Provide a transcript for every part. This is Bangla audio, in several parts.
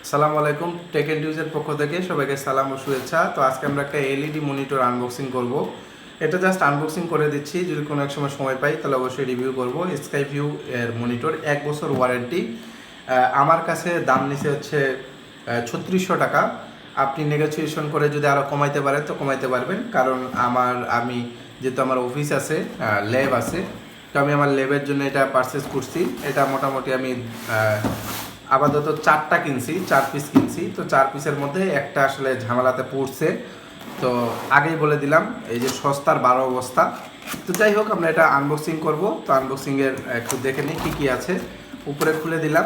সালামু আলাইকুম, টেক এন্ড নিউজের পক্ষ থেকে সবাইকে সালাম ও শুভেচ্ছা। তো আজকে আমরা একটা এলইডি মনিটর আনবক্সিং করব। এটা জাস্ট আনবক্সিং করে দিচ্ছি, যদি কোনো এক সময় পাই তাহলে অবশ্যই রিভিউ করব। SkyView এর মনিটর 1 বছর ওয়ারেন্টি। আমার কাছে দাম নিচে হচ্ছে 3600 টাকা। আপনি নেগোসিয়েশন করে যদি আরও কমাইতে পারেন তো কমাইতে পারবেন, কারণ আমি যেহেতু আমার অফিস আছে, ল্যাব আছে, তো আমি আমার ল্যাবের জন্য এটা পারচেস করছি। এটা মোটামুটি আমি আপাতত 4টা কিনছি, 4 পিস কিনছি। তো 4 পিসের মধ্যে একটা আসলে ঝামেলাতে পড়ছে। তো আগেই বলে দিলাম, এই যে সস্তার 12 অবস্থা। তো যাই হোক, আমরা এটা আনবক্সিং করব। তো আনবক্সিংয়ের একটু দেখে নিই কী কী আছে। উপরে খুলে দিলাম।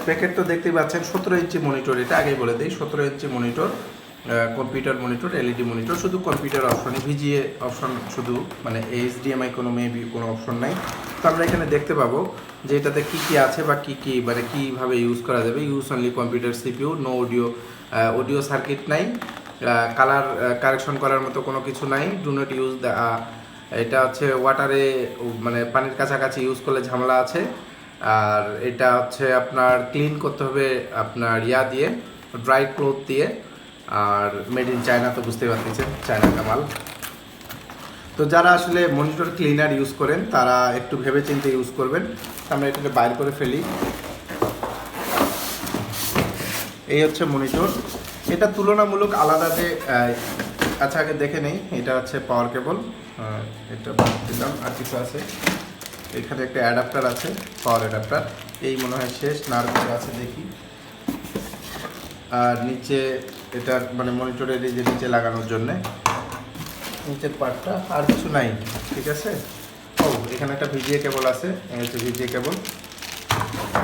প্যাকেট তো দেখতেই পাচ্ছেন, 17 ইঞ্চি মনিটর। এটা আগেই বলে দিই, 17 inch monitor, computer monitor, LED monitor. শুধু কম্পিউটার অপশনই, ভিজিএ অপশন শুধু, মানে এইচডিএমআই কোনো মেবি কোনো অপশন নাই। তো আমরা এখানে দেখতে পাবো যে এটাতে কী কী আছে বা কী মানে কীভাবে ইউজ করা যাবে। Use only computer CPU, no audio circuit নাই, কালার কারেকশন করার মতো কোনো কিছু নাই, ডু নট ইউজ দ্য। এটা হচ্ছে ওয়াটারে, মানে পানির কাছাকাছি ইউজ করলে ঝামেলা আছে। আর এটা হচ্ছে আপনার ক্লিন করতে হবে আপনার দিয়ে, ড্রাই ক্লথ দিয়ে। আর মেড ইন চায়না, তো বুঝতে পারতেছেন চায়না কামাল। তো যারা আসলে মনিটর ক্লিনার ইউজ করেন তারা একটু ভেবে চিন্তে ইউজ করবেন। আমরা এটাকে বাইর করে ফেলি। এই হচ্ছে মনিটর। এটা তুলনামূলক আলাদা যে, আচ্ছা আগে দেখে নেই। এটা হচ্ছে পাওয়ার কেবল, এটা দিলাম। আর কিছু আছে এখানে, একটা অ্যাডাপ্টার আছে, পাওয়ার অ্যাডাপ্টার। এই মনে হয় শেষ, না আর কিছু আছে দেখি। আর নিচে এটা মানে মনিটরের এই যে নিচে লাগানোর জন্যে নিচের পার্টটা, আর কিছু নাই, ঠিক আছে। ও, এখানে একটা ভিজিএ কেবল আছে, এই হচ্ছে ভিজিএ কেবল।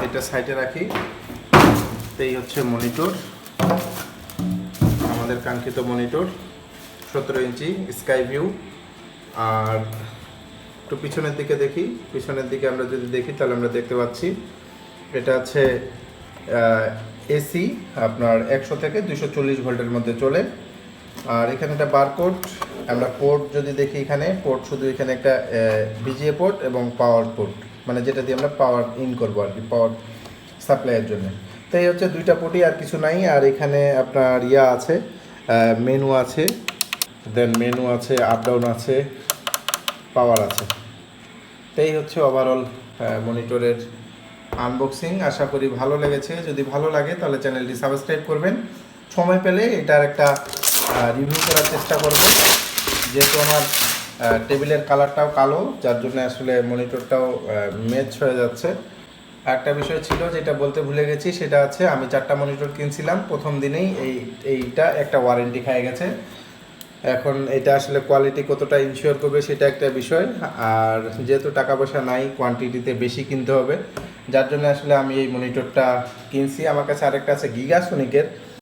এটা সাইডে রাখি। এই হচ্ছে মনিটর, আমাদের কাঙ্ক্ষিত মনিটর, 17 ইঞ্চি SkyView। আর একটু পিছনের দিকে দেখি। পিছনের দিকে আমরা যদি দেখি তাহলে আমরা দেখতে পাচ্ছি এটা আছে এসি, আপনার 100 থেকে 240 ভোল্টের মধ্যে চলে। আর এখানে একটা বারকোড। আমরা পোর্ট যদি দেখি, এখানে পোর্ট শুধু এখানে একটা ভিজিএ পোর্ট এবং পাওয়ার পোর্ট, মানে যেটা দিয়ে আমরা পাওয়ার ইন করবো আর কি, পাওয়ার সাপ্লাইয়ের জন্য। তো এই হচ্ছে 2টা পোর্টই, আর কিছু নাই। আর এখানে আপনার আছে, মেনু আছে, দেন মেনু আছে, আপ ডাউন আছে, পাওয়ার আছে। তো এই হচ্ছে ওভারঅল মনিটরের আনবক্সিং। আশা করি ভালো লেগেছে। যদি ভালো লাগে তাহলে চ্যানেলটি সাবস্ক্রাইব করবেন। সময় পেলে এটার একটা রিভিউ করার চেষ্টা করব, যেহেতু আমার টেবিলের কালারটাও কালো, যার জন্য আসলে মনিটরটাও ম্যাচ হয়ে যাচ্ছে। একটা বিষয় ছিল যেটা বলতে ভুলে গেছি, সেটা আছে আমি 4টা মনিটর কিনছিলাম, প্রথম দিনেই এইটা একটা ওয়ারেন্টি খেয়ে গেছে। এখন এটা আসলে কোয়ালিটি কতটা ইনশিওর করবে সেটা একটা বিষয়। আর যেহেতু টাকা পয়সা নাই, কোয়ান্টিটিতে বেশি কিনতে হবে, যার জন্য আসলে আমি এই মনিটরটা কিনছি। আমার কাছে আরেকটা আছে গিগাসোনিকের,